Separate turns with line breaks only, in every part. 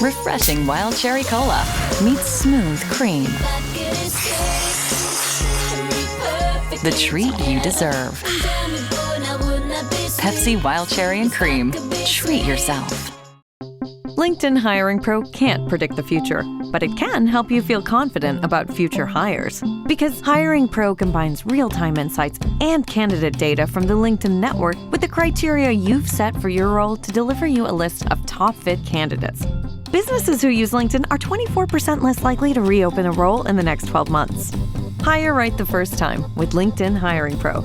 Refreshing wild cherry cola meets smooth cream. The treat you deserve. Pepsi Wild Cherry and Cream. Treat yourself.
LinkedIn Hiring Pro can't predict the future, but it can help you feel confident about future hires. Because Hiring Pro combines real-time insights and candidate data from the LinkedIn network with the criteria you've set for your role to deliver you a list of top-fit candidates. Businesses who use LinkedIn are 24% less likely to reopen a role in the next 12 months. Hire right the first time with LinkedIn Hiring Pro.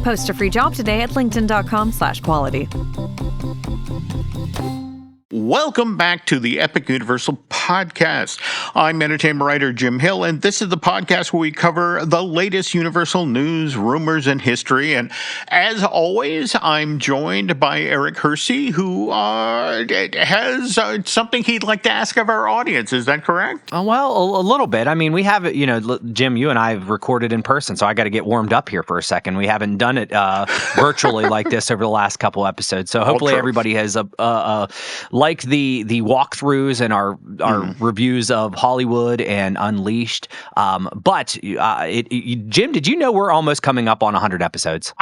Post a free job today at linkedin.com/quality.
Welcome back to the Epic Universal Podcast. I'm entertainment writer Jim Hill, and this is the podcast where we cover the latest Universal news, rumors, and history. And as always, I'm joined by Eric Hersey, who has something he'd like to ask of our audience. Is that correct?
Well, a little bit. I mean, we have, Jim, you and I have recorded in person, so I got to get warmed up here for a second. We haven't done it virtually like this over the last couple episodes. So hopefully everybody has like the walkthroughs and our reviews of Hollywood and Unleashed. But Jim, did you know we're almost coming up on 100 episodes?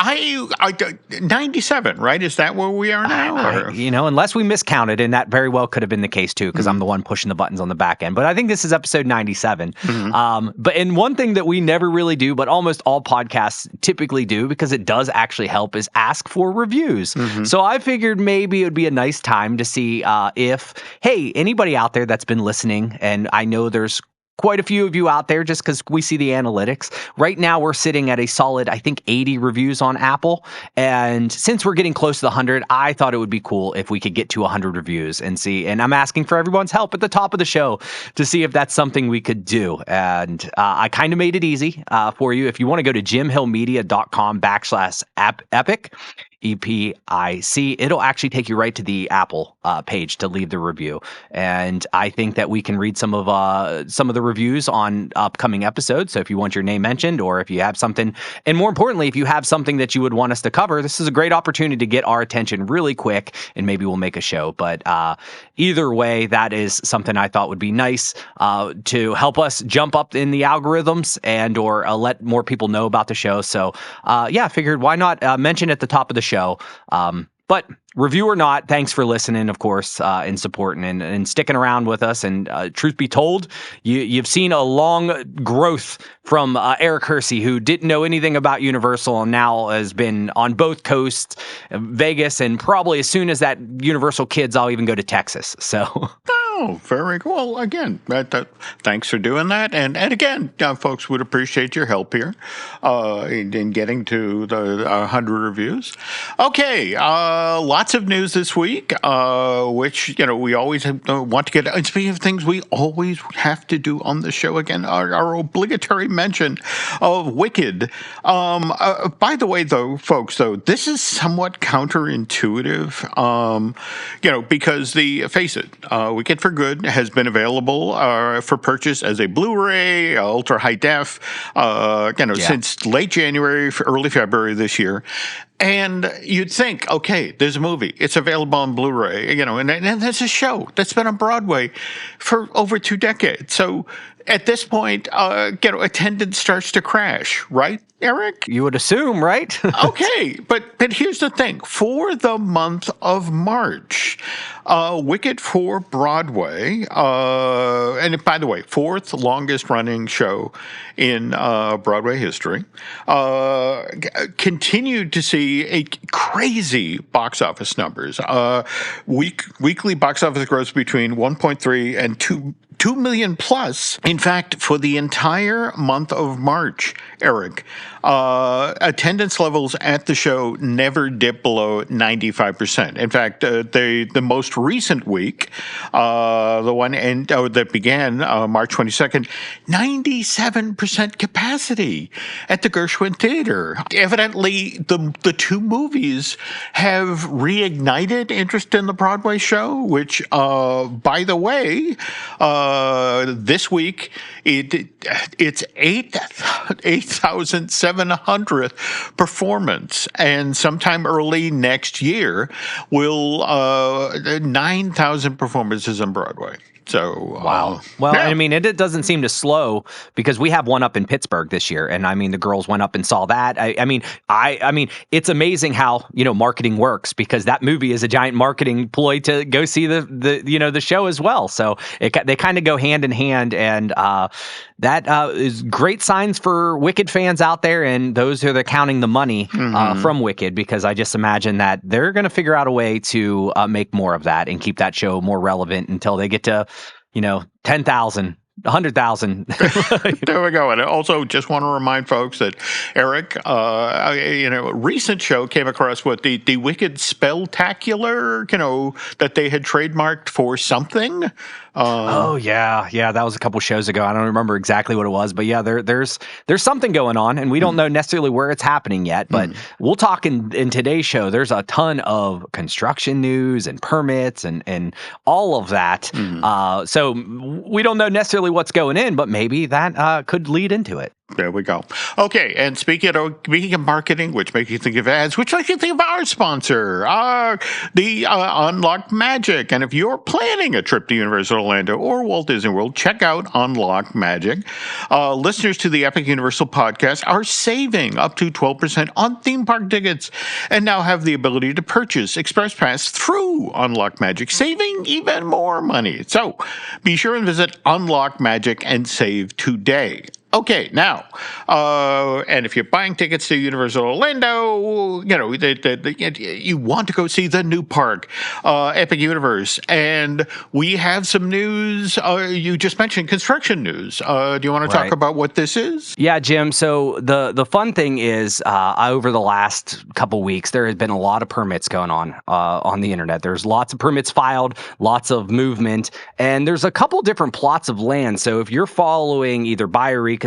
97, right? Is that where we are now?
Unless we miscounted, and that very well could have been the case too, because I'm the one pushing the buttons on the back end. But I think this is episode 97. And one thing that we never really do, but almost all podcasts typically do, because it does actually help, is ask for reviews. So I figured maybe it would be a nice time to see if, hey, anybody out there that's been listening, and I know there's quite a few of you out there just because we see the analytics. Right now, we're sitting at a solid, I think, 80 reviews on Apple. And since we're getting close to the 100, I thought it would be cool if we could get to 100 reviews and see. And I'm asking for everyone's help at the top of the show to see if that's something we could do. And I kind of made it easy for you. If you want to go to jimhillmedia.com/epic, EPIC, it'll actually take you right to the Apple page to leave the review. And I think that we can read some of the reviews on upcoming episodes. So if you want your name mentioned, or if you have something, and more importantly, if you have something that you would want us to cover, this is a great opportunity to get our attention really quick, and maybe we'll make a show. But either way, that is something I thought would be nice to help us jump up in the algorithms and or let more people know about the show. So I figured why not mention at the top of the show. But review or not, thanks for listening, of course, and supporting and sticking around with us. And truth be told, you've seen a long growth from Eric Hersey, who didn't know anything about Universal and now has been on both coasts, Vegas, and probably as soon as that Universal kids, I'll even go to Texas. So.
Oh, very cool. Again, thanks for doing that. And again, folks would appreciate your help here in getting to the 100 reviews. Okay, lots of news this week, which, we always want to get. And speaking of things we always have to do on the show, again, our obligatory mention of Wicked. By the way, though, folks, this is somewhat counterintuitive, because face it, Wicked for Good has been available for purchase as a Blu-ray, ultra high def, since late January, early February this year. And you'd think, okay, there's a movie. It's available on Blu-ray, and there's a show that's been on Broadway for over 2 decades. So at this point, attendance starts to crash, right, Eric?
You would assume, right?
Okay, but here's the thing. For the month of March, Wicked for Broadway, and by the way, 4th longest running show in Broadway history, continued to see a crazy box office numbers. Weekly box office gross between 1.3 and 2 million plus. In fact, for the entire month of March, Eric, attendance levels at the show never dipped below 95%. In fact, the most recent week, the one that began March 22nd, 97% capacity at the Gershwin Theater. Evidently, the the two movies have reignited interest in the Broadway show, which, by the way, this week it's 8,700th performance, and sometime early next year will 9,000 performances on Broadway. So
wow. Well, I mean, it doesn't seem to slow because we have one up in Pittsburgh this year, and I mean, the girls went up and saw that. I mean, it's amazing how marketing works, because that movie is a giant marketing ploy to go see the show as well. So they kind of go hand in hand, and that is great signs for Wicked fans out there and those who are counting the money from Wicked, because I just imagine that they're going to figure out a way to make more of that and keep that show more relevant until they get to 10,000, 100,000.
There we go. And I also just want to remind folks that Eric, a recent show came across the Wicked Spelltacular, that they had trademarked for something. That was a couple shows ago. I don't remember exactly what it was, but yeah, there's something going on, and we don't know necessarily where it's happening yet. But we'll talk in today's show. There's a ton of construction news and permits and all of that. So we don't know necessarily what's going in, but maybe that could lead into it. There we go. Okay, and speaking of marketing, which makes you think of ads, which makes you think of our sponsor, the Unlock Magic. And if you're planning a trip to Universal Orlando or Walt Disney World, check out Unlock Magic. Listeners to the Epic Universal podcast are saving up to 12% on theme park tickets and now have the ability to purchase Express Pass through Unlock Magic, saving even more money. So be sure and visit Unlock Magic and save today. Okay, now, and if you're buying tickets to Universal Orlando, you want to go see the new park, Epic Universe, and we have some news. You just mentioned construction news. Do you want to talk about what this is?
Yeah, Jim. So the fun thing is, over the last couple weeks, there has been a lot of permits going on the internet. There's lots of permits filed, lots of movement, and there's a couple different plots of land. So if you're following either buy or reconstruct,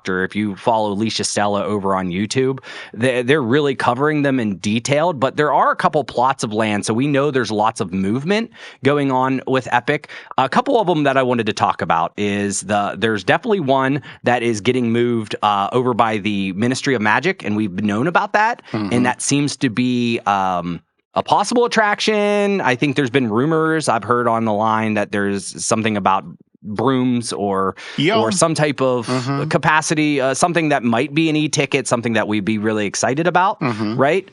or if you follow Alicia Stella over on YouTube, they're really covering them in detail, but there are a couple plots of land. So we know there's lots of movement going on with Epic. A couple of them that I wanted to talk about is there's definitely one that is getting moved over by the Ministry of Magic, and we've known about that. And that seems to be a possible attraction. I think there's been rumors I've heard on the line that there's something about brooms or some type of capacity, something that might be an e-ticket, something that we'd be really excited about, right?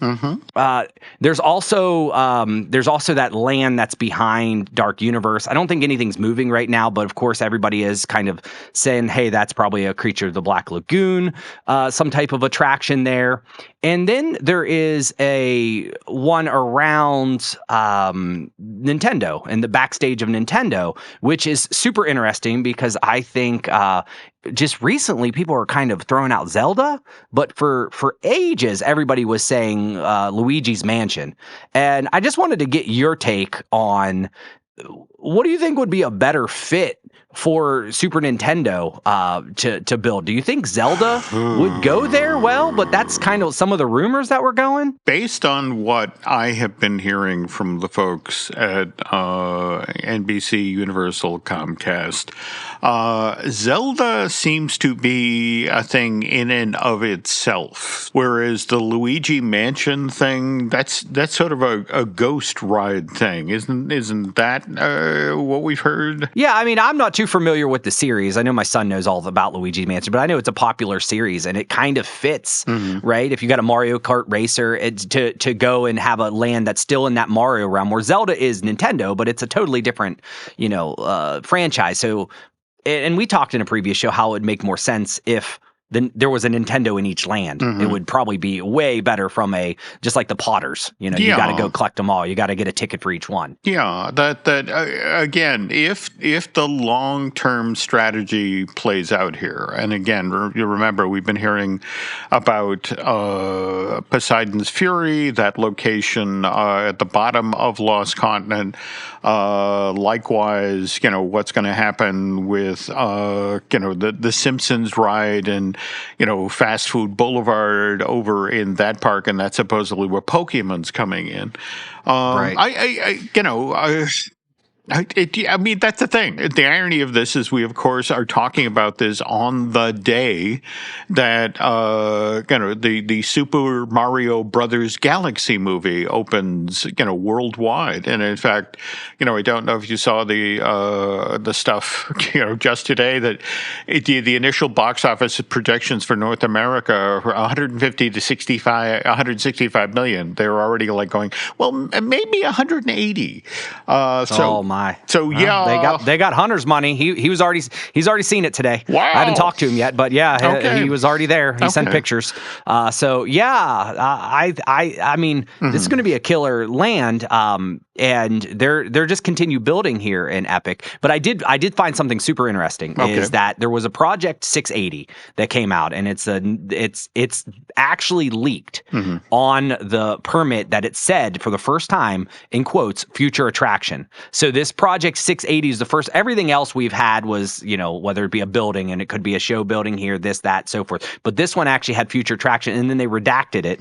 There's also that land that's behind Dark Universe. I don't think anything's moving right now, but of course everybody is kind of saying, hey, that's probably a Creature of the Black Lagoon, some type of attraction there. And then there is a one around Nintendo and the backstage of Nintendo, which is super interesting because I think just recently people are kind of throwing out Zelda, but for ages everybody was saying Luigi's Mansion. And I just wanted to get your take on what do you think would be a better fit for Super Nintendo to build? Do you think Zelda would go there? Well, but that's kind of some of the rumors that were going.
Based on what I have been hearing from the folks at NBC, Universal, Comcast, Zelda seems to be a thing in and of itself, whereas the Luigi Mansion thing, that's sort of a ghost ride thing, isn't that what we've heard?
Yeah, I mean, I'm not too familiar with the series. I know my son knows all about Luigi Mansion, but I know it's a popular series and it kind of fits, right? If you got a Mario Kart racer, to go and have a land that's still in that Mario realm, where Zelda is Nintendo, but it's a totally different, franchise. So, and we talked in a previous show how it would make more sense if there was a Nintendo in each land. It would probably be way better from just like the Potters. You got to go collect them all. You got to get a ticket for each one.
Yeah, that again, if the long-term strategy plays out here, and again, you remember we've been hearing about Poseidon's Fury, that location at the bottom of Lost Continent. Likewise, what's going to happen with the Simpsons ride and Fast Food Boulevard over in that park, and that's supposedly where Pokemon's coming in.
Right.
I mean, that's the thing. The irony of this is we, of course, are talking about this on the day that, the Super Mario Brothers Galaxy movie opens, worldwide. And in fact, I don't know if you saw the stuff, just today that the initial box office projections for North America are 150 to 165 million. They were already going, well, maybe 180.
Oh my.
So yeah,
they got Hunter's money. He's already seen it today.
Wow.
I haven't talked to him yet, but yeah,
okay.
he was already there. He sent pictures. So yeah, I mean, this is going to be a killer land. And they're just continue building here in Epic. But I did find something super interesting is that there was a Project 680 that came out, and it's actually leaked on the permit that it said for the first time in quotes future attraction. So this Project 680 is the first. Everything else we've had was whether it be a building, and it could be a show building here, this, that, so forth. But this one actually had future attraction, and then they redacted it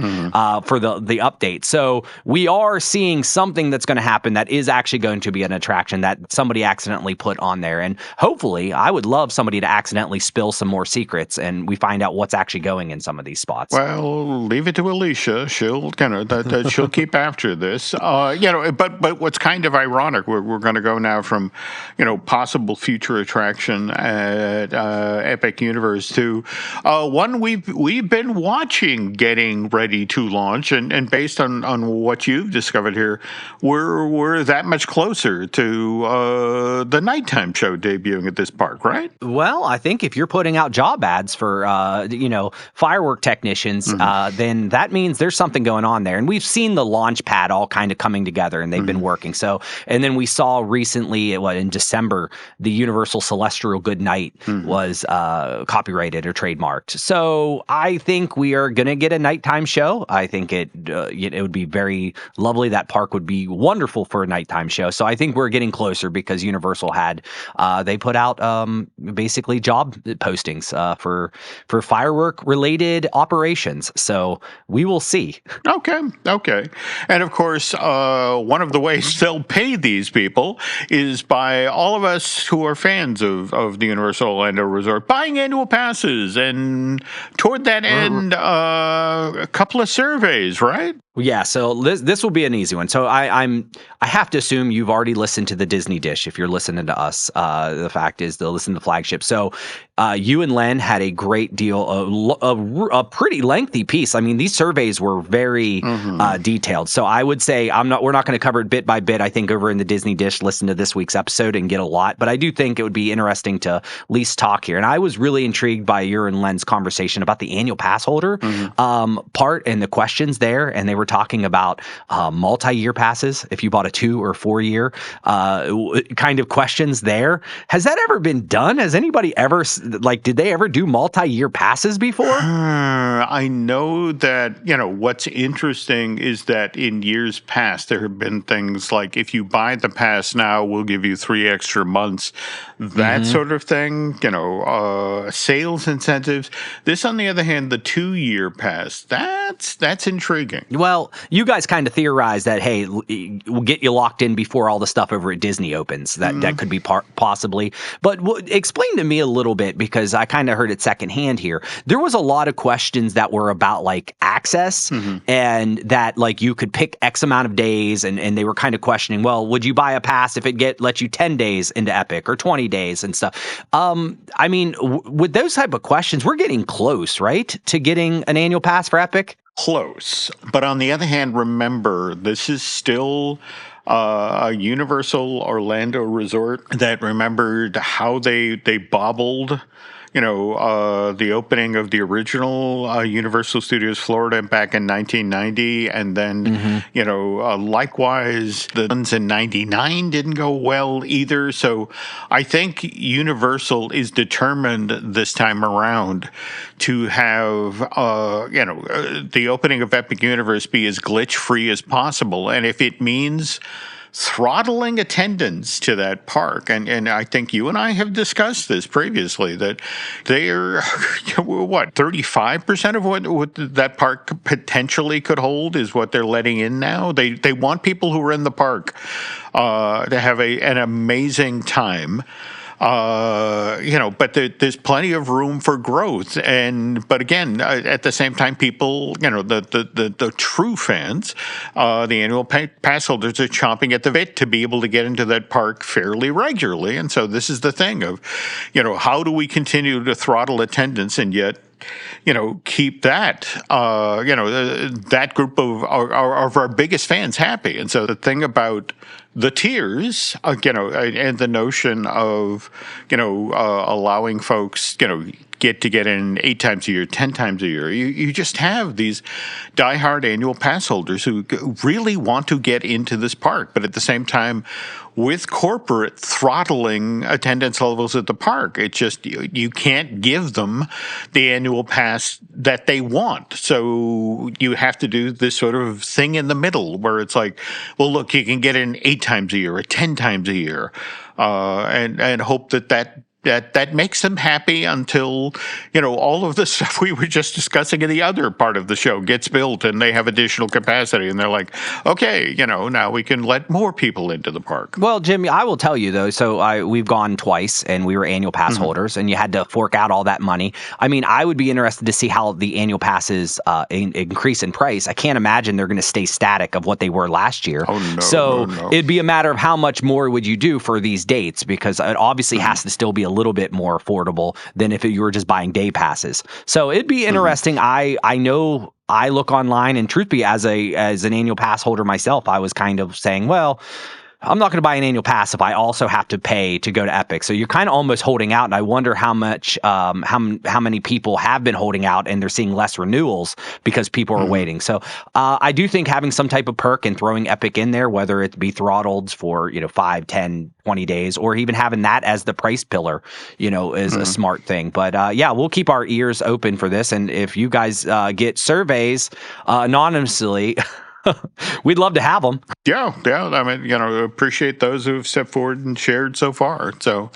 for the update. So we are seeing something that's going to happen that is actually going to be an attraction that somebody accidentally put on there. And hopefully, I would love somebody to accidentally spill some more secrets and we find out what's actually going in some of these spots.
Well, leave it to Alicia. She'll she'll keep after this. But what's kind of ironic, we're going to go now from possible future attraction at Epic Universe to one we've been watching getting ready to launch, and based on what you've discovered here, we're that much closer to the nighttime show debuting at this park, right?
Well, I think if you're putting out job ads for firework technicians, then that means there's something going on there. And we've seen the launch pad all kind of coming together, and they've been working. So, and then we saw recently, in December, the Universal Celestial Good Night was copyrighted or trademarked. So I think we are going to get a nighttime show. I think it would be very lovely. That park would be wonderful for a nighttime show. So I think we're getting closer because Universal had they put out basically job postings for firework related operations. So we will see. Okay.
And of course, one of the ways they'll pay these people is by all of us who are fans of the Universal Orlando Resort buying annual passes, and toward that end, a couple of surveys, right?
Yeah, so this will be an easy one. So I have to assume you've already listened to the Disney Dish if you're listening to us. The fact is they'll listen to the flagship. So you and Len had a great deal, a pretty lengthy piece. I mean, these surveys were very detailed. So I would say we're not going to cover it bit by bit. I think over in the Disney Dish, listen to this week's episode and get a lot. But I do think it would be interesting to at least talk here. And I was really intrigued by your and Len's conversation about the annual pass holder part and the questions there. And they were talking about multi-year passes, if you bought a 2 or 4 year kind of questions there. Has that ever been done? Has anybody ever, did they ever do multi-year passes before?
I know that, what's interesting is that in years past, there have been things like if you buy the pass now, we'll give you 3 extra months, that sort of thing, sales incentives. This, on the other hand, the 2-year pass, that's intriguing.
Well, you guys kind of theorized that, hey, we'll get you locked in before all the stuff over at Disney opens. That could be possibly. But explain to me a little bit, because I kind of heard it secondhand here. There was a lot of questions that were about access and that you could pick X amount of days, and they were kind of questioning, well, would you buy a pass if it lets you 10 days into Epic or 20 days and stuff? I mean, with those type of questions, we're getting close, right, to getting an annual pass for Epic?
Close. But on the other hand, remember, this is still a Universal Orlando Resort that remembered how they bobbled the opening of the original Universal Studios Florida back in 1990, and then, likewise, the ones in 99 didn't go well either. So I think Universal is determined this time around to have, the opening of Epic Universe be as glitch-free as possible. And if it means throttling attendance to that park. And I think you and I have discussed this previously, that they're, 35% of what that park potentially could hold is what they're letting in now. They want people who are in the park to have an amazing time. But there's plenty of room for growth, but again, at the same time, people, the true fans, the annual pass holders are chomping at the bit to be able to get into that park fairly regularly, and so this is the thing of, how do we continue to throttle attendance and yet, keep that, that group of our biggest fans happy. And so the thing about the tiers, and the notion of, allowing folks, get in 8 times a year, 10 times a year. You just have these diehard annual pass holders who really want to get into this park, but at the same time, with corporate throttling attendance levels at the park, it's just you can't give them the annual pass that they want. So you have to do this sort of thing in the middle where it's like, well, look, you can get in 8 times a year or 10 times a year, and hope that makes them happy until, all of the stuff we were just discussing in the other part of the show gets built and they have additional capacity and they're like, okay, now we can let more people into the park.
Well, Jim, I will tell you though, so we've gone twice and we were annual pass holders and you had to fork out all that money. I mean, I would be interested to see how the annual passes increase in price. I can't imagine they're going to stay static of what they were last year.
Oh, no,
so
no.
It'd be a matter of how much more would you do for these dates, because it obviously has to still be a little bit more affordable than if you were just buying day passes. So it'd be interesting. I know I look online, and truth be, as an annual pass holder myself, I was kind of saying, well, I'm not going to buy an annual pass if I also have to pay to go to Epic. So you're kind of almost holding out, and I wonder how much, how many people have been holding out, and they're seeing less renewals because people are waiting. So I do think having some type of perk and throwing Epic in there, whether it be throttled for 5, 10, 20 days, or even having that as the price pillar, is a smart thing. But yeah, we'll keep our ears open for this, and if you guys get surveys anonymously. We'd love to have them.
Yeah. I mean, appreciate those who've stepped forward and shared so far. So,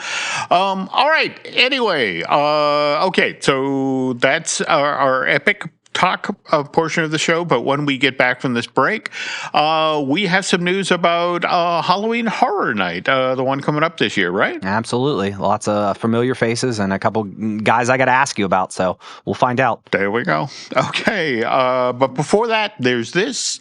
all right. Anyway, okay. So that's our Epic talk portion of the show. But when we get back from this break, we have some news about Halloween Horror Night, the one coming up this year, right?
Absolutely. Lots of familiar faces and a couple guys I got to ask you about. So we'll find out.
There we go. Okay. But before that, there's this.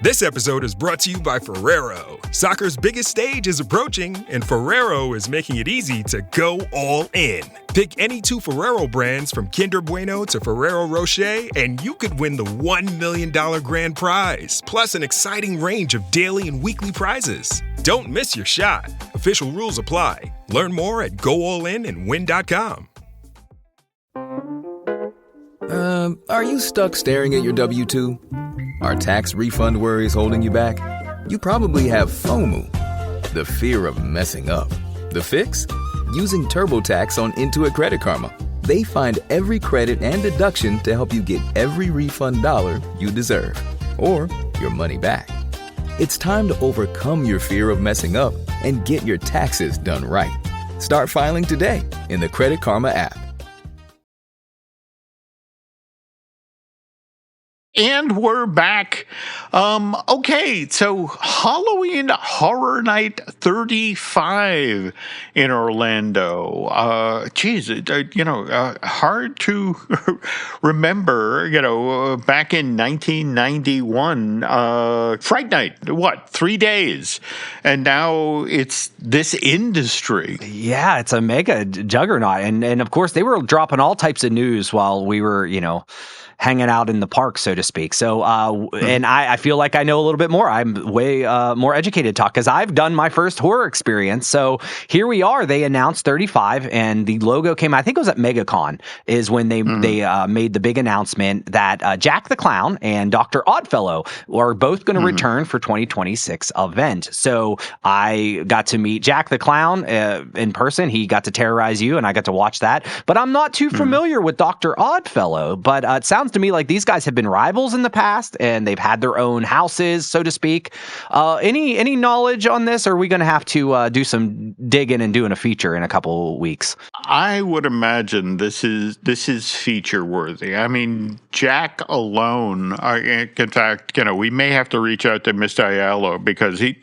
This episode is brought to you by Ferrero. Soccer's biggest stage is approaching, and Ferrero is making it easy to go all in. Pick any 2 Ferrero brands from Kinder Bueno to Ferrero Rocher, and you could win the $1 million grand prize, plus an exciting range of daily and weekly prizes. Don't miss your shot. Official rules apply. Learn more at goallinandwin.com.
Are you stuck staring at your W-2? Are tax refund worries holding you back? You probably have FOMO, the fear of messing up. The fix? Using TurboTax on Intuit Credit Karma. They find every credit and deduction to help you get every refund dollar you deserve, or your money back. It's time to overcome your fear of messing up and get your taxes done right. Start filing today in the Credit Karma app.
And we're back. Okay, so Halloween Horror Night 35 in Orlando. Hard to remember, back in 1991, Fright Night, 3 days? And now it's this industry.
Yeah, it's a mega juggernaut. And of course, they were dropping all types of news while we were, hanging out in the park, so to speak. So, and I feel like I know a little bit more. I'm way more educated to talk because I've done my first horror experience. So here we are. They announced 35 and the logo came, I think it was at MegaCon, is when they made the big announcement that Jack the Clown and Dr. Oddfellow are both going to return for 2026 event. So I got to meet Jack the Clown in person. He got to terrorize you and I got to watch that. But I'm not too familiar with Dr. Oddfellow, but it sounds sounds to me like these guys have been rivals in the past, and they've had their own houses, so to speak. Any knowledge on this, or are we going to have to do some digging and doing a feature in a couple weeks?
I would imagine this is feature worthy. I mean, Jack alone. In fact, we may have to reach out to Mr. Aiello because he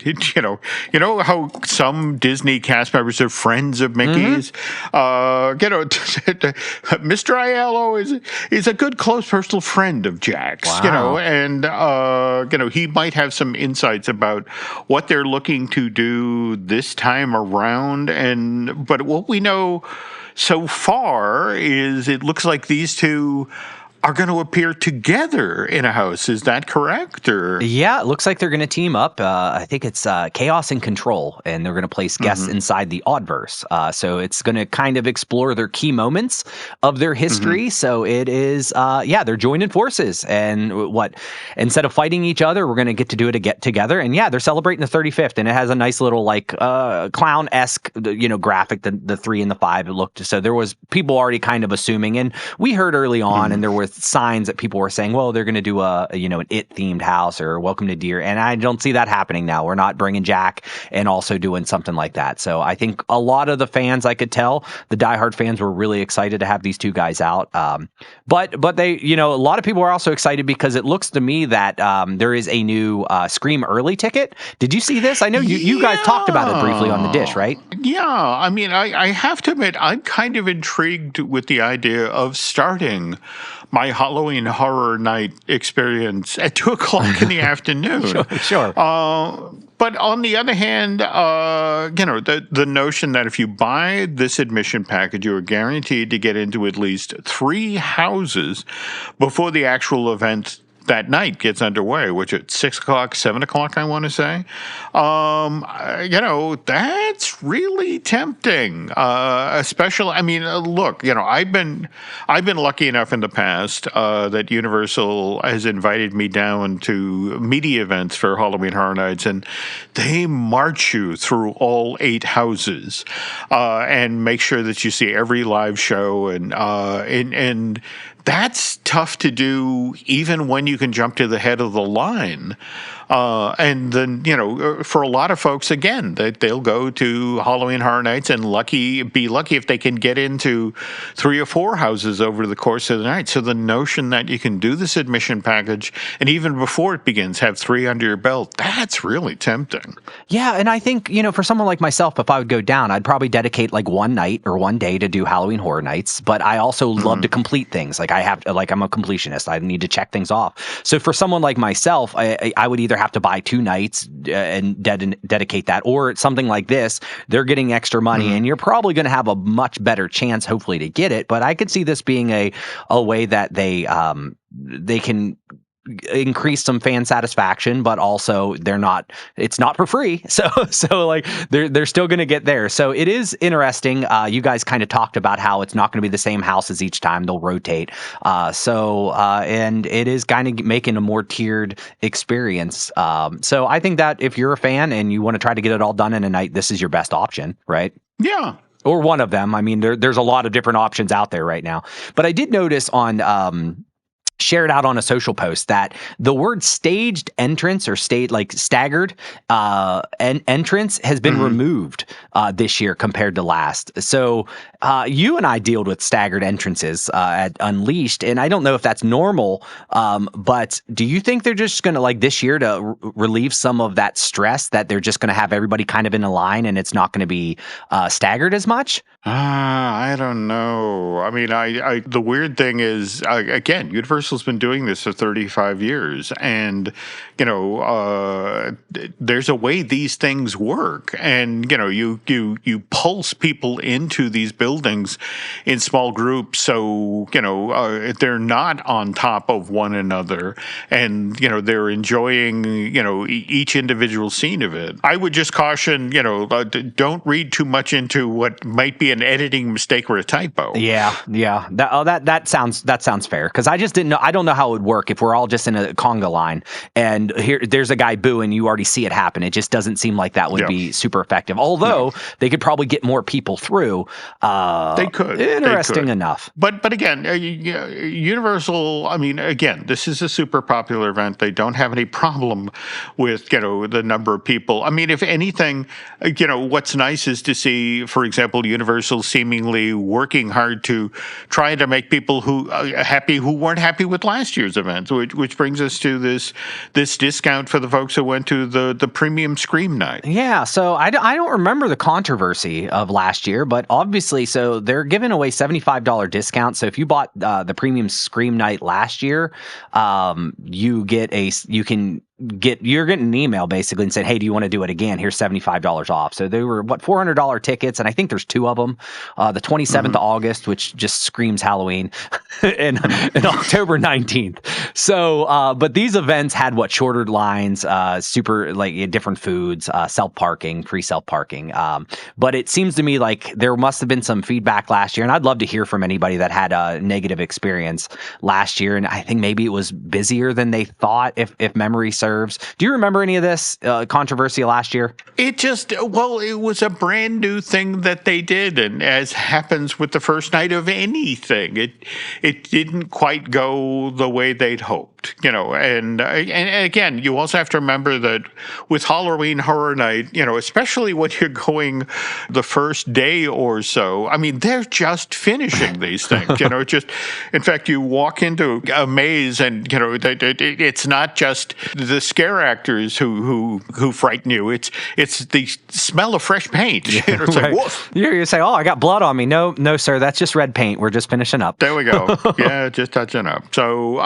how some Disney cast members are friends of Mickey's. Mr. Aiello is a good close personal friend of Jack's.
Wow.
And he might have some insights about what they're looking to do this time around. But what we know so far is it looks like these two are going to appear together in a house. Is that correct? Or
yeah, it looks like they're going to team up. I think it's Chaos and Control, and they're going to place guests inside the Oddverse. So it's going to kind of explore their key moments of their history. So it is, they're joining forces, and instead of fighting each other, we're going to get to do it together. And yeah, they're celebrating the 35th, and it has a nice little clown-esque, graphic. The 3 and the 5 it looked. So there was people already kind of assuming, and we heard early on, and there were signs that people were saying, well, they're going to do an It themed house or Welcome to Deer, and I don't see that happening now. We're not bringing Jack and also doing something like that. So I think a lot of the fans, I could tell, the diehard fans were really excited to have these two guys out. But they, a lot of people are also excited because it looks to me that there is a new Scream early ticket. Did you see this? I know you guys talked about it briefly on the dish, right?
Yeah, I mean, I have to admit, I'm kind of intrigued with the idea of starting my Halloween Horror Night experience at 2:00 in the afternoon.
Sure.
But on the other hand, the notion that if you buy this admission package, you are guaranteed to get into at least 3 houses before the actual event that night gets underway, which at 6:00, 7:00, I want to say. That's really tempting. Especially, I mean, look, I've been lucky enough in the past that Universal has invited me down to media events for Halloween Horror Nights, and they march you through all 8 houses and make sure that you see every live show, and that's tough to do even when you can jump to the head of the line. And then, for a lot of folks, again, they'll go to Halloween Horror Nights and be lucky if they can get into 3 or 4 houses over the course of the night. So the notion that you can do this admission package and even before it begins, have 3 under your belt, that's really tempting.
Yeah, and I think, for someone like myself, if I would go down, I'd probably dedicate one night or one day to do Halloween Horror Nights. But I also love to complete things. I'm a completionist. I need to check things off. So for someone like myself, I would either have to buy 2 nights and dedicate that, or something like this. They're getting extra money, and you're probably going to have a much better chance, hopefully, to get it. But I could see this being a way that they can increase some fan satisfaction, but also it's not for free. So they're still going to get there. So it is interesting. You guys kind of talked about how it's not going to be the same houses each time. They'll rotate. And it is kind of making a more tiered experience. So I think that if you're a fan and you want to try to get it all done in a night, this is your best option, right?
Yeah.
Or one of them. I mean, there's a lot of different options out there right now. But I did notice shared out on a social post that the word staged entrance or staggered entrance has been removed this year compared to last. So you and I dealt with staggered entrances at Unleashed, and I don't know if that's normal, but do you think they're just going to, this year, to relieve some of that stress, that they're just going to have everybody kind of in a line and it's not going to be staggered as much?
I don't know. I mean, the weird thing is, again, Universal's been doing this for 35 years, and there's a way these things work, and you pulse people into these buildings in small groups, so they're not on top of one another, and they're enjoying each individual scene of it. I would just caution, don't read too much into what might be an editing mistake or a typo.
Yeah. That sounds fair, because I just didn't know. I don't know how it would work if we're all just in a conga line and there's a guy booing. You already see it happen. It just doesn't seem like that would be super effective. Although they could probably get more people through.
They could.
Interesting enough.
But again, Universal. I mean, again, this is a super popular event. They don't have any problem with the number of people. I mean, if anything, what's nice is to see, for example, Universal seemingly working hard to try to make people who weren't happy with last year's event, which brings us to this discount for the folks who went to the premium Scream night.
Yeah, so I don't remember the controversy of last year, but obviously, so they're giving away $75 discount. So if you bought the premium Scream night last year, you're getting an email basically and said, hey, do you want to do it again? Here's $75 off. So they were $400 tickets, and I think there's two of them. The 27th of August, which just screams Halloween, and October 19th. So, but these events had shorter lines, super different foods, self-parking, free self-parking. But it seems to me like there must have been some feedback last year, and I'd love to hear from anybody that had a negative experience last year. And I think maybe it was busier than they thought, if memory serves. Do you remember any of this controversy last year?
It was a brand new thing that they did, and as happens with the first night of anything, it didn't quite go the way they'd hoped, and again, you also have to remember that with Halloween Horror Night, especially when you're going the first day or so, I mean, they're just finishing these things, in fact, you walk into a maze and, it's not just the scare actors who frighten you. It's the smell of fresh paint. It's like, woof.
You say, oh, I got blood on me. No, sir, that's just red paint. We're just finishing up.
There we go. Yeah, just touching up. So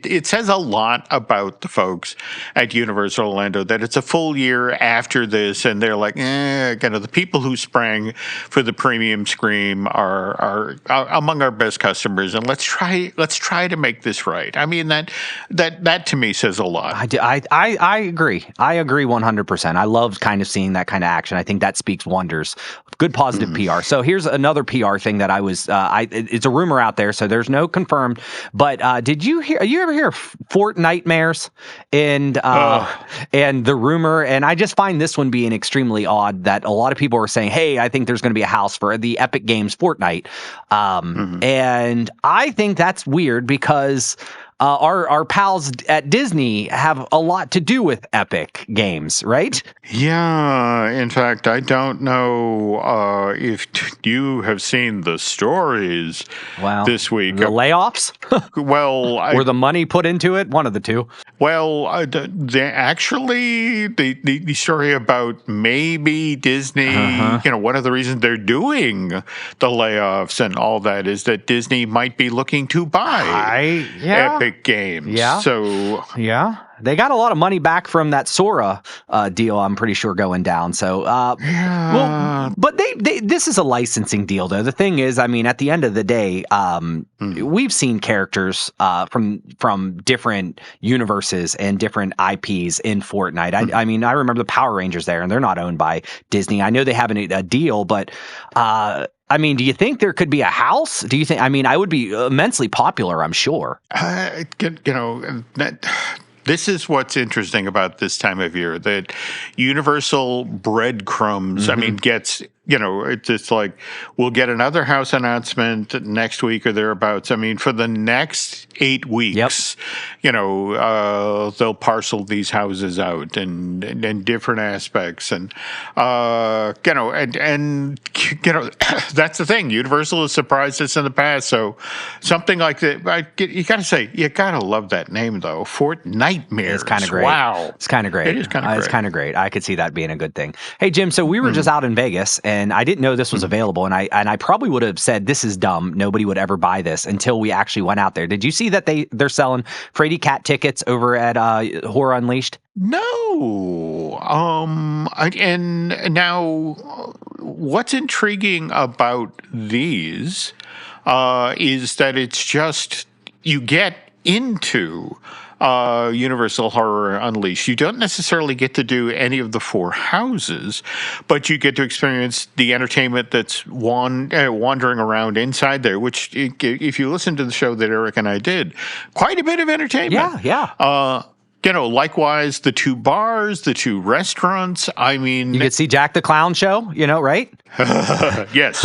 it says a lot about the folks at Universal Orlando that it's a full year after this, and they're like, the people who sprang for the premium Scream are among our best customers, and let's try to make this right. I mean, that to me says a lot.
I agree. I agree 100%. I love kind of seeing that kind of action. I think that speaks wonders. Good positive PR. So here's another PR thing that I was. It's a rumor out there, so there's no confirmed. But did you ever hear of Fort Nightmares and the rumor? And I just find this one being extremely odd. That a lot of people are saying, hey, I think there's going to be a house for the Epic Games Fortnite, and I think that's weird because. Our pals at Disney have a lot to do with Epic Games, right?
Yeah. In fact, I don't know if you have seen the stories this week.
The layoffs? Or the money put into it? One of the two.
Well, the story about maybe Disney, one of the reasons they're doing the layoffs and all that is that Disney might be looking to buy Epic Games.
Yeah.
So
they got a lot of money back from that Sora deal. I'm pretty sure going down. So, but this is a licensing deal, though. The thing is, I mean, at the end of the day, we've seen characters from different universes and different IPs in Fortnite. I mean, I remember the Power Rangers there, and they're not owned by Disney. I know they have a deal, but. I mean, do you think there could be a house? Do you think? I mean, I would be immensely popular, I'm sure.
This is what's interesting about this time of year, that Universal breadcrumbs, I mean, gets, it's like, we'll get another house announcement next week or thereabouts. I mean, for the next 8 weeks, they'll parcel these houses out and different aspects. And, that's the thing. Universal has surprised us in the past. So something like that, you got to say, you got to love that name, though. Fort Nightmares.
It's kind of great.
Wow.
It's kind of great.
It is kind of great.
It's kind of great. I could see that being a good thing. Hey, Jim, so we were just out in Vegas, and I didn't know this was available, and I probably would have said, this is dumb. Nobody would ever buy this until we actually went out there. Did you see that they're selling Frady Cat tickets over at Horror Unleashed?
No. And now what's intriguing about these is that it's just you get into Universal Horror Unleashed. You don't necessarily get to do any of the 4 houses, but you get to experience the entertainment that's wandering around inside there, which, if you listen to the show that Eric and I did, quite a bit of entertainment.
Yeah.
Likewise, the 2 bars, the 2 restaurants. I mean,
you could see Jack the Clown show, right?
Yes.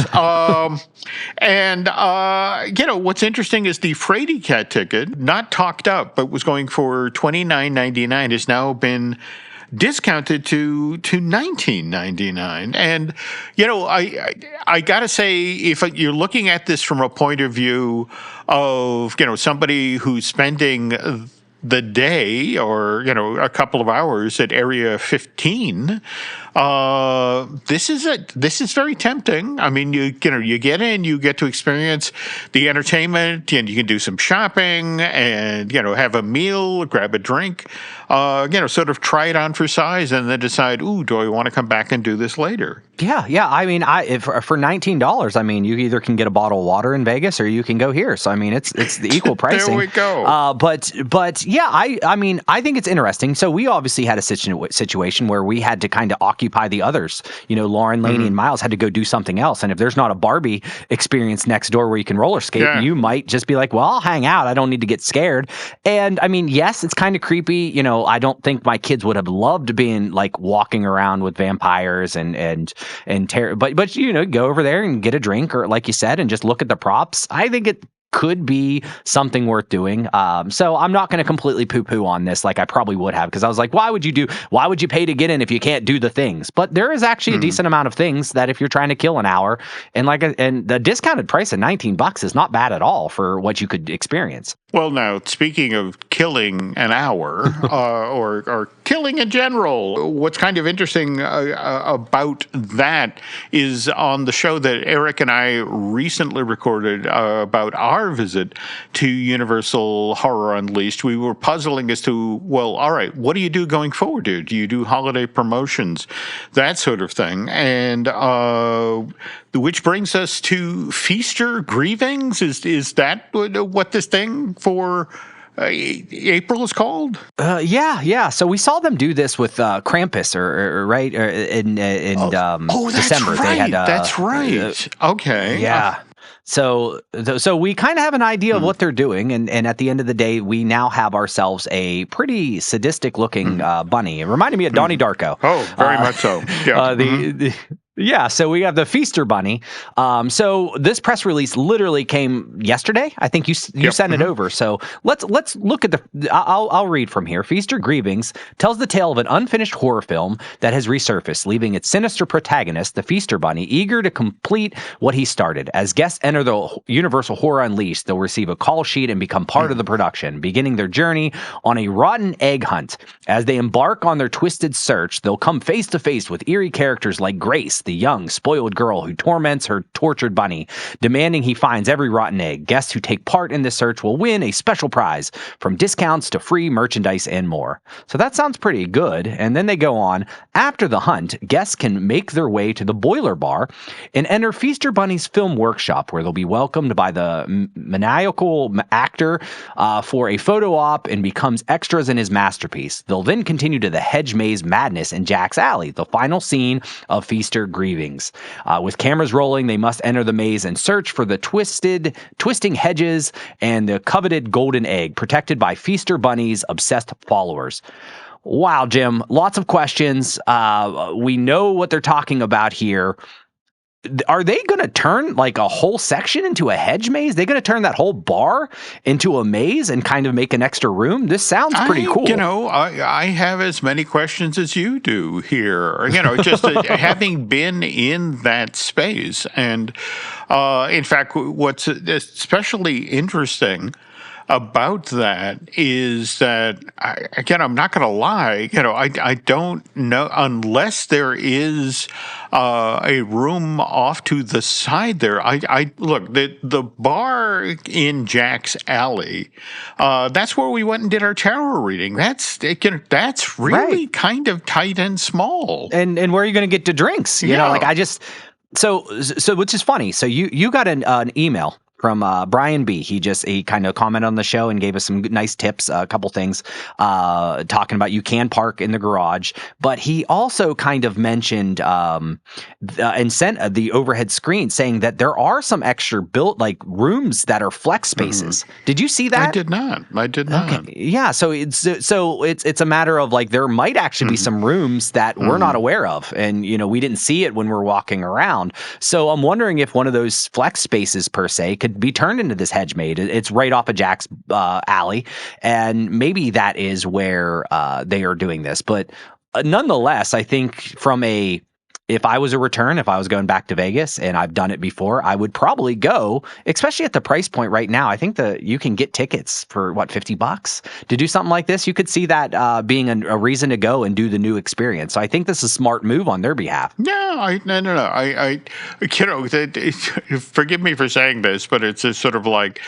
What's interesting is the Frady Cat ticket, not talked up, but was going for $29.99, has now been discounted to $19.99. And, I got to say, if you're looking at this from a point of view of, somebody who's spending the day or, a couple of hours at Area 15, this is very tempting. I mean, you get in, you get to experience the entertainment, and you can do some shopping and, have a meal, grab a drink, sort of try it on for size and then decide, ooh, do I want to come back and do this later?
Yeah. I mean, for $19, I mean, you either can get a bottle of water in Vegas or you can go here. So, I mean, it's the equal pricing.
There we go.
But yeah, I mean, I think it's interesting. So we obviously had a situation where we had to kind of occupy the others. Lauren, Lainey, and Miles had to go do something else. And if there's not a Barbie experience next door where you can roller skate, you might just be like, well, I'll hang out. I don't need to get scared. And I mean, yes, it's kind of creepy. I don't think my kids would have loved being like walking around with vampires and terror. But go over there and get a drink, or like you said, and just look at the props. I think it could be something worth doing. So I'm not going to completely poo-poo on this like I probably would have, because I was like, why would you pay to get in if you can't do the things? But there is actually a decent amount of things that if you're trying to kill an hour, and the discounted price of $19 is not bad at all for what you could experience.
Well, now, speaking of killing an hour or killing in general, what's kind of interesting about that is on the show that Eric and I recently recorded about our visit to Universal Horror Unleashed, we were puzzling as to, well, all right, what do you do going forward? Do you do holiday promotions, that sort of thing? And which brings us to Feaster Grievings. Is that what this thing for April is called?
Yeah. So we saw them do this with Krampus, in December.
Right.
They had,
that's right. Okay.
Yeah. So we kind of have an idea of what they're doing, and at the end of the day, we now have ourselves a pretty sadistic-looking bunny. It reminded me of Donnie Darko.
Oh, very much so. Yeah.
Yeah, so we have the Feaster Bunny. So this press release literally came yesterday. I think you sent it over. So let's look at I'll read from here. Feaster Grievings tells the tale of an unfinished horror film that has resurfaced, leaving its sinister protagonist, the Feaster Bunny, eager to complete what he started. As guests enter the Universal Horror Unleashed, they'll receive a call sheet and become part of the production, beginning their journey on a rotten egg hunt. As they embark on their twisted search, they'll come face to face with eerie characters like Grace, the young, spoiled girl who torments her tortured bunny, demanding he finds every rotten egg. Guests who take part in this search will win a special prize, from discounts to free merchandise and more. So that sounds pretty good. And then they go on. After the hunt, guests can make their way to the Boiler Bar and enter Feaster Bunny's film workshop, where they'll be welcomed by the maniacal actor for a photo op and becomes extras in his masterpiece. They'll then continue to the Hedge Maze Madness in Jack's Alley, the final scene of Feaster Grievings. With cameras rolling, they must enter the maze and search for the twisting hedges and the coveted golden egg, protected by Feaster Bunny's obsessed followers. Wow, Jim, lots of questions. We know what they're talking about here. Are they going to turn like a whole section into a hedge maze? They're going to turn that whole bar into a maze and kind of make an extra room? This sounds pretty cool.
I have as many questions as you do here. Just having been in that space. And in fact, what's especially interesting about that is that, I'm not going to lie, I don't know, unless there is a room off to the side there. I look, the bar in Jack's Alley, that's where we went and did our tarot reading. That's really kind of tight and small.
And where are you going to get the drinks? So which is funny. So you got an email from Brian B. He kind of commented on the show and gave us some nice tips, a couple things, talking about you can park in the garage. But he also kind of mentioned and sent the overhead screen saying that there are some extra built like rooms that are flex spaces. Did you see that?
I did not.
Okay. Yeah. So it's a matter of like there might actually be some rooms that we're not aware of, and we didn't see it when we're walking around. So I'm wondering if one of those flex spaces per se could be turned into this hedge maid. It's right off of Jack's alley, and maybe that is where they are doing this. But nonetheless, I think if I was going back to Vegas, and I've done it before, I would probably go, especially at the price point right now. I think that you can get tickets for $50 to do something like this. You could see that being a reason to go and do the new experience. So I think this is a smart move on their behalf.
No. Forgive me for saying this, but it's just sort of like,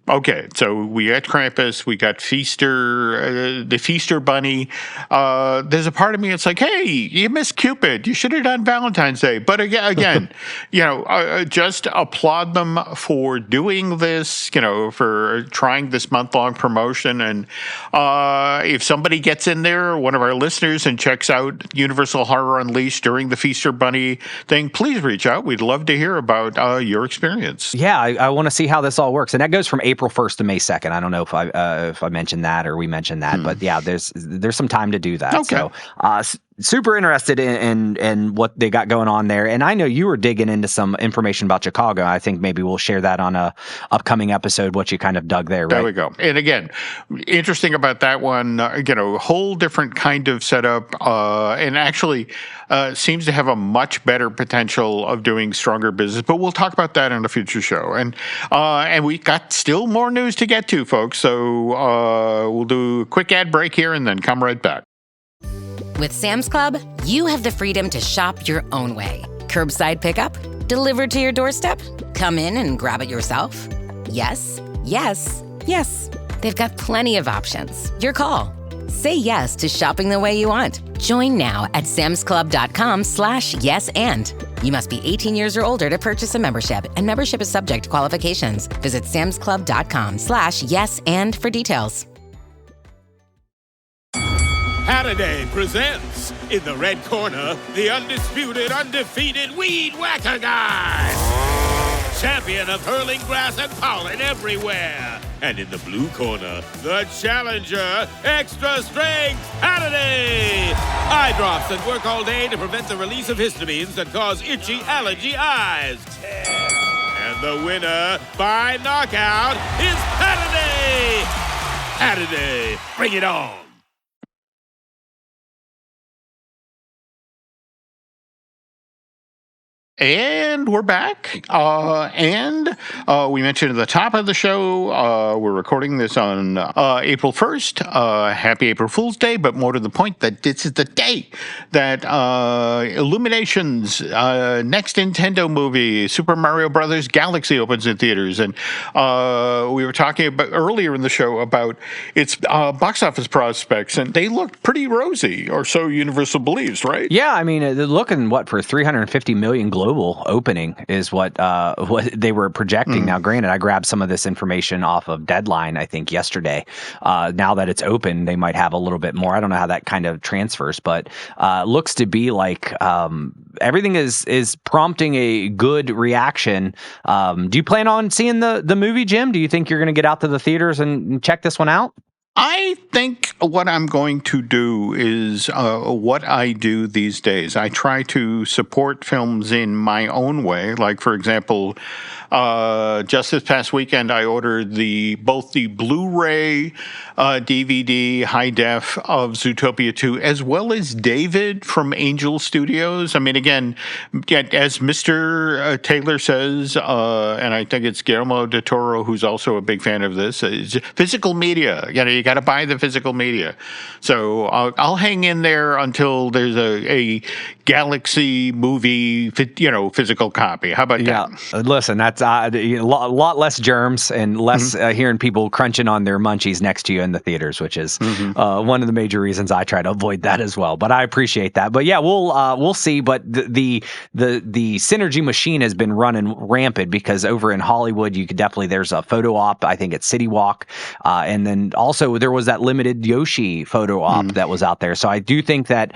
okay, so we got Krampus, we got Feaster, the Feaster Bunny. There's a part of me that's like, hey, you missed Cupid. You should have done Valentine's Day. But again, just applaud them for doing this, for trying this month-long promotion. And if somebody gets in there, one of our listeners, and checks out Universal Horror Unleashed during the Feaster Bunny thing, please reach out. We'd love to hear about your experience.
Yeah, I want to see how this all works. And that goes from April 1st to May 2nd. I don't know if I mentioned that or we mentioned that, but yeah, there's some time to do that.
Okay.
So super interested in what they got going on there. And I know you were digging into some information about Chicago. I think maybe we'll share that on a upcoming episode, what you kind of dug there, right?
There we go. And again, interesting about that one, whole different kind of setup, and actually seems to have a much better potential of doing stronger business. But we'll talk about that in a future show. And we got still more news to get to, folks. So we'll do a quick ad break here and then come right back.
With Sam's Club, you have the freedom to shop your own way. Curbside pickup? Delivered to your doorstep? Come in and grab it yourself? Yes, yes, yes. They've got plenty of options. Your call. Say yes to shopping the way you want. Join now at samsclub.com/yes and. You must be 18 years or older to purchase a membership, and membership is subject to qualifications. Visit samsclub.com/yes and for details.
Halliday presents, in the red corner, the undisputed, undefeated Weed Whacker Guy. Champion of hurling grass and pollen everywhere. And in the blue corner, the challenger, extra strength Halliday. Eye drops that work all day to prevent the release of histamines that cause itchy allergy eyes. And the winner by knockout is Halliday. Halliday, bring it on.
And we're back. And we mentioned at the top of the show, we're recording this on April 1st. Happy April Fool's Day, but more to the point that this is the day that Illumination's next Nintendo movie, Super Mario Brothers Galaxy, opens in theaters. And we were talking about earlier in the show about its box office prospects, and they look pretty rosy, or so Universal believes, right?
Yeah, I mean, they're looking, for 350 million global opening is what they were projecting. Now, granted, I grabbed some of this information off of Deadline, I think, yesterday. Now that it's open, they might have a little bit more. I don't know how that kind of transfers, but looks to be like everything is prompting a good reaction. Do you plan on seeing the movie, Jim? Do you think you're going to get out to the theaters and check this one out?
I think what I'm going to do is what I do these days. I try to support films in my own way. Like, for example, just this past weekend, I ordered both the Blu-ray, DVD, high def of Zootopia 2, as well as David from Angel Studios. I mean, again, as Mr. Taylor says, and I think it's Guillermo del Toro, who's also a big fan of this, is physical media. You got to buy the physical media. So I'll hang in there until there's a Galaxy movie, physical copy. How about that?
Listen, that's a lot less germs and less hearing people crunching on their munchies next to you in the theaters, which is one of the major reasons I try to avoid that as well. But I appreciate that. But yeah, we'll see. But the synergy machine has been running rampant because over in Hollywood, there's a photo op. I think it's City Walk, and then also there was that limited Yoshi photo op that was out there. So I do think that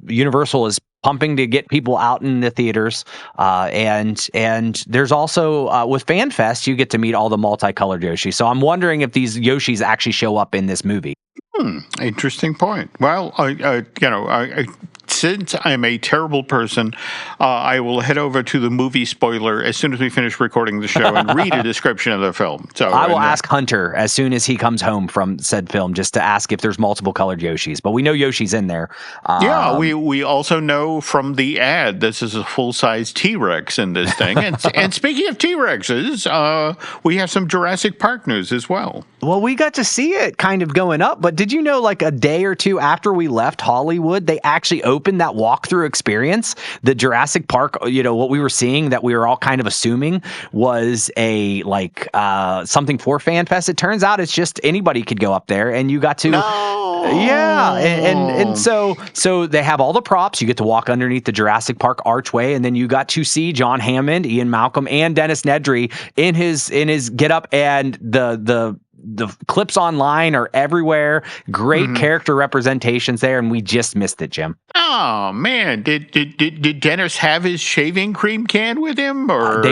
Universal is pumping to get people out in the theaters, and there's also with FanFest you get to meet all the multicolored Yoshi. So I'm wondering if these Yoshis actually show up in this movie.
Interesting point. Well, since I'm a terrible person, I will head over to the movie spoiler as soon as we finish recording the show and read a description of the film. So
I will ask Hunter as soon as he comes home from said film just to ask if there's multiple colored Yoshis. But we know Yoshi's in there.
We also know from the ad this is a full-size T-Rex in this thing. And speaking of T-Rexes, we have some Jurassic Park news as well.
Well, we got to see it kind of going up, but did you know like a day or two after we left Hollywood, they actually opened that walkthrough experience, the Jurassic Park, what we were seeing that we were all kind of assuming was a something for FanFest. It turns out it's just anybody could go up there and you got to and so they have all the props. You get to walk underneath the Jurassic Park archway, and then you got to see John Hammond, Ian Malcolm, and Dennis Nedry in his getup, and the clips online are everywhere. Great character representations there, and we just missed it, Jim.
Oh man, did Dennis have his shaving cream can with him, or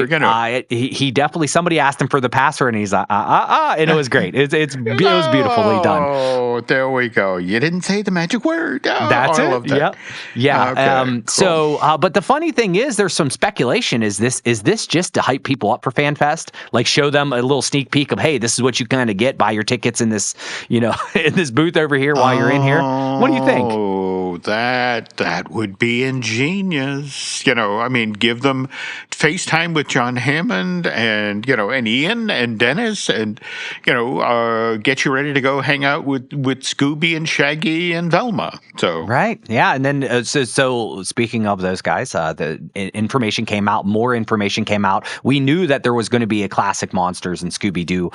he definitely, somebody asked him for the password, and he's and it was great. It was beautifully done.
Oh, there we go. You didn't say the magic word. Oh,
that's it.
I love that.
Yeah.
Okay, cool.
So, but the funny thing is, there's some speculation. Is this just to hype people up for FanFest? Like show them a little sneak peek of, hey, this is what you kind of get. Buy your tickets in this, in this booth over here while you're in here. What do you think?
Oh, that would be ingenious. Give them FaceTime with John Hammond and Ian and Dennis, and get you ready to go hang out with Scooby and Shaggy and Velma. So
right, yeah, and then so speaking of those guys, the information came out. More information came out. We knew that there was going to be a classic Monsters and Scooby-Doo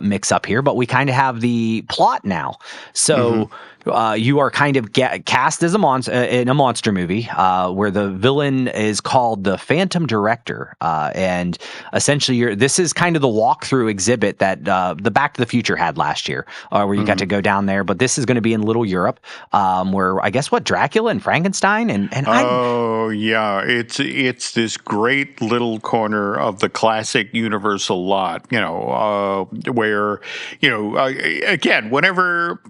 mix up here, but we kind of have the plot now. So you are kind of cast as in a monster movie where the villain is called the Phantom Director, and essentially this is kind of the walkthrough exhibit that the Back to the Future had last year, where you got to go down there. But this is going to be in Little Europe, where I guess Dracula and Frankenstein and
it's this great little corner of the classic Universal lot, where again, whenever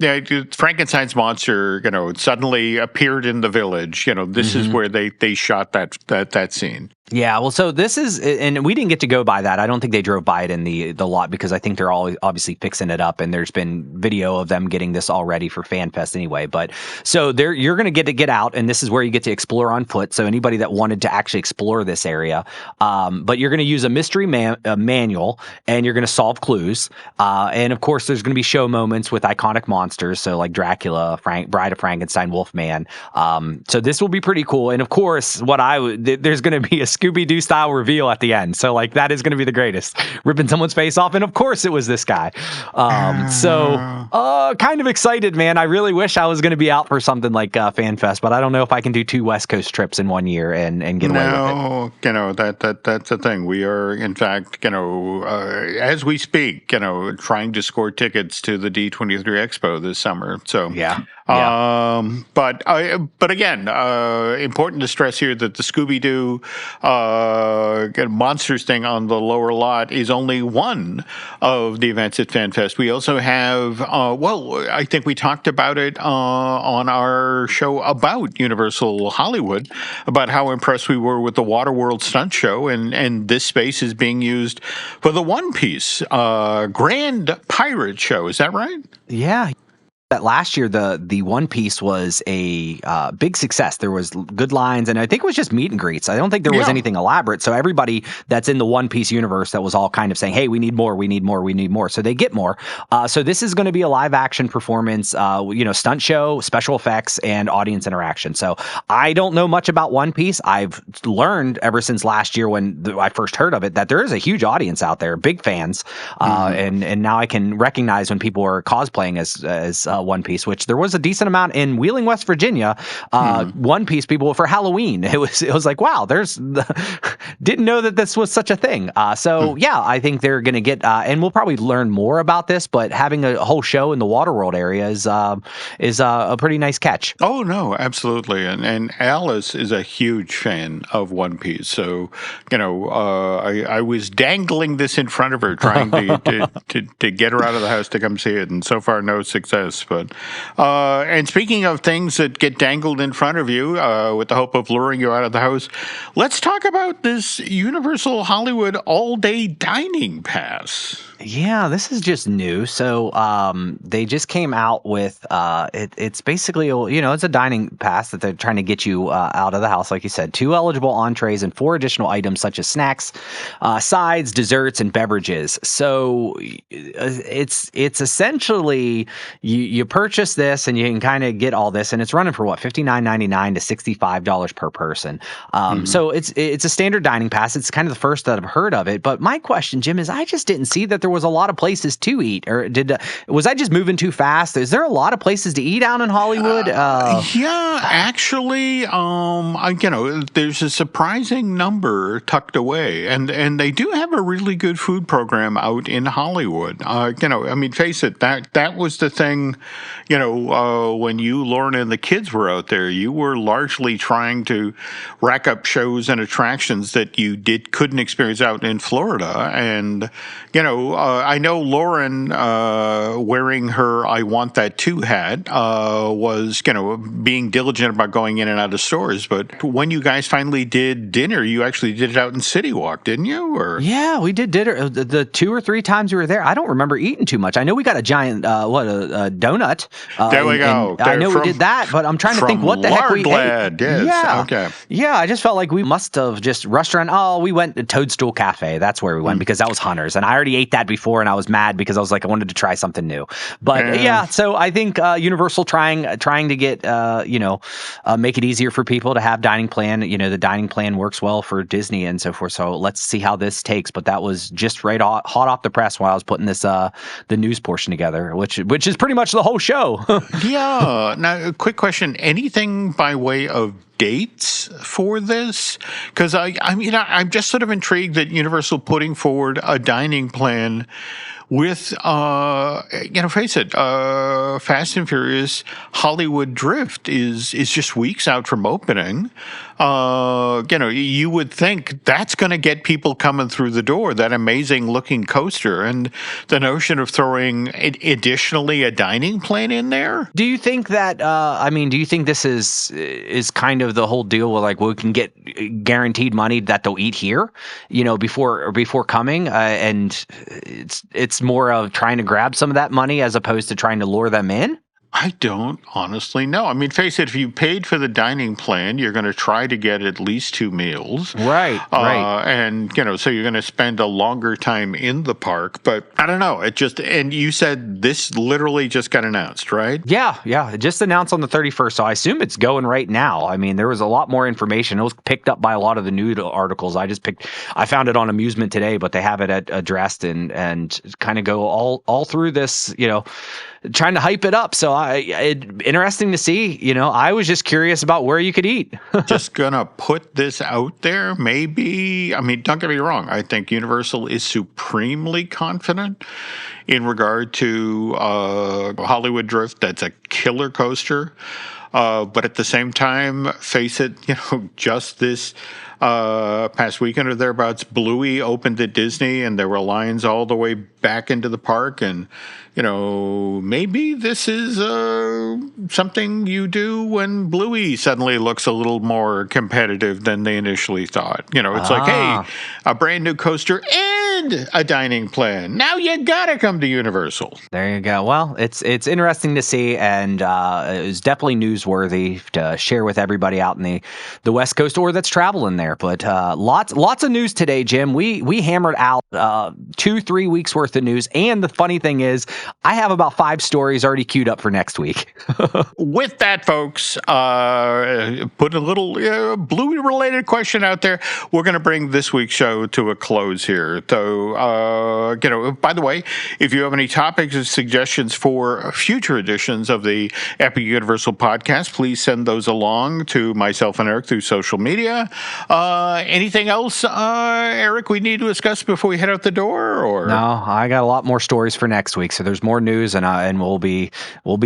Frankenstein's monster, suddenly appeared in the village, this is where they shot that scene.
Yeah, well, so this is, and we didn't get to go by that. I don't think they drove by it in the lot because I think they're all obviously fixing it up, and there's been video of them getting this all ready for FanFest anyway. But so you're going to get out, and this is where you get to explore on foot. So anybody that wanted to actually explore this area, but you're going to use a mystery manual, and you're going to solve clues, and of course there's going to be show moments with iconic monsters, so like Dracula, Bride of Frankenstein, Wolfman. So this will be pretty cool, and of course there's going to be a Scooby-Doo style reveal at the end. So that is going to be the greatest. Ripping someone's face off. And of course it was this guy. Kind of excited, man. I really wish I was going to be out for something like FanFest, but I don't know if I can do 2 West Coast trips in 1 year and get away with it.
That's the thing. We are, in fact, as we speak, trying to score tickets to the D23 Expo this summer. So,
yeah.
But again, important to stress here that the Scooby-Doo Monsters thing on the lower lot is only one of the events at FanFest. We also have, I think we talked about it on our show about Universal Hollywood, about how impressed we were with the Waterworld stunt show, and this space is being used for the One Piece Grand Pirate show. Is that right?
Yeah. that last year the One Piece was a big success. There was good lines, and I think it was just meet and greets. I don't think there was anything elaborate. So everybody that's in the One Piece universe that was all kind of saying, "Hey, we need more, we need more, we need more." So they get more. So this is going to be a live action performance, stunt show, special effects, and audience interaction. So I don't know much about One Piece. I've learned ever since last year when I first heard of it that there is a huge audience out there, big fans, and now I can recognize when people are cosplaying as One Piece, which there was a decent amount in Wheeling, West Virginia. One Piece people for Halloween. It was like, wow, didn't know that this was such a thing. I think they're going to get, and we'll probably learn more about this, but having a whole show in the Waterworld area is a pretty nice catch.
Oh no, absolutely, and Alice is a huge fan of One Piece. So I was dangling this in front of her, trying to get her out of the house to come see it, and so far no success. But and speaking of things that get dangled in front of you with the hope of luring you out of the house, let's talk about this Universal Hollywood all-day dining pass.
Yeah, this is just new. So they just came out with it's basically, it's a dining pass that they're trying to get you out of the house, like you said. 2 eligible entrees and 4 additional items such as snacks, sides, desserts, and beverages. So it's essentially you purchase this and you can kind of get all this, and it's running for what, $59.99 to $65 per person. So it's a standard dining pass. It's kind of the first that I've heard of it. But my question, Jim, is I just didn't see that there was a lot of places to eat, or was I just moving too fast? Is there a lot of places to eat out in Hollywood?
Yeah, actually, there's a surprising number tucked away, and they do have a really good food program out in Hollywood. Face it, that was the thing. When you, Lauren, and the kids were out there, you were largely trying to rack up shows and attractions that you couldn't experience out in Florida, and I know Lauren, wearing her "I Want That Too" hat, was, being diligent about going in and out of stores. But when you guys finally did dinner, you actually did it out in City Walk, didn't you? Or
yeah, we did dinner. The 2 or 3 times we were there, I don't remember eating too much. I know we got a giant, a donut.
There we go.
I know we did that, but I'm trying to think what the heck we ate.
Yes.
Yeah.
Okay.
Yeah, I just felt like we must have just rushed around. Oh, we went to Toadstool Cafe. That's where we went because that was Hunter's, and I already ate that before, and I was mad because I was like, I wanted to try something new. But so I think Universal trying to get make it easier for people to have dining plan. The dining plan works well for Disney and so forth. So let's see how this takes. But that was just hot off the press while I was putting this the news portion together, which is pretty much the whole show.
Yeah. Now, a quick question: anything by way of dates for this? Because I'm just sort of intrigued that Universal putting forward a dining plan with, face it, Fast and Furious Hollywood Drift is just weeks out from opening. You would think that's going to get people coming through the door, that amazing looking coaster, and the notion of throwing additionally a dining plan in there.
Do you think that, do you think this is kind of the whole deal where we can get guaranteed money that they'll eat here, before coming, and it's more of trying to grab some of that money as opposed to trying to lure them in?
I don't honestly know. Face it, if you paid for the dining plan, you're going to try to get at least 2 meals.
Right.
And, so you're going to spend a longer time in the park. But I don't know. And you said this literally just got announced, right?
Yeah. It just announced on the 31st. So I assume it's going right now. There was a lot more information. It was picked up by a lot of the news articles. I found it on Amusement Today, but they have it addressed and kind of go all through this, trying to hype it up. So interesting to see. I was just curious about where you could eat.
Just gonna put this out there. Maybe, don't get me wrong. I think Universal is supremely confident in regard to Hollywood Drift. That's a killer coaster. But at the same time, face it, just this past weekend or thereabouts, Bluey opened at Disney, and there were lines all the way back into the park. And, maybe this is something you do when Bluey suddenly looks a little more competitive than they initially thought. It's like, hey, a brand new coaster wanted a dining plan. Now you gotta come to Universal.
There you go. Well, it's interesting to see, and it was definitely newsworthy to share with everybody out in the West Coast or that's traveling there. But lots of news today, Jim. We hammered out 2-3 weeks worth of news, and the funny thing is, I have about 5 stories already queued up for next week.
With that, folks, put a little Bluey-related question out there. We're going to bring this week's show to a close here. So, by the way, if you have any topics or suggestions for future editions of the Epic Universal podcast, please send those along to myself and Eric through social media. Anything else, Eric, we need to discuss before we head out the door? Or
no, I got a lot more stories for next week. So there's more news, and we'll be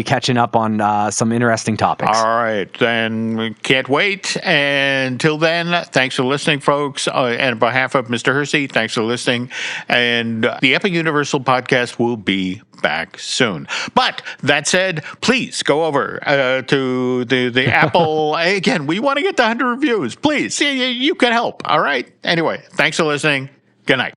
catching up on some interesting topics.
All right, then can't wait. And until then, thanks for listening, folks. And on behalf of Mr. Hersey, thanks for listening. And the Epic Universal podcast will be back soon. But that said, please go over to the Apple. Again, we want to get to 100 reviews. Please, see, you can help. All right. Anyway, thanks for listening. Good night.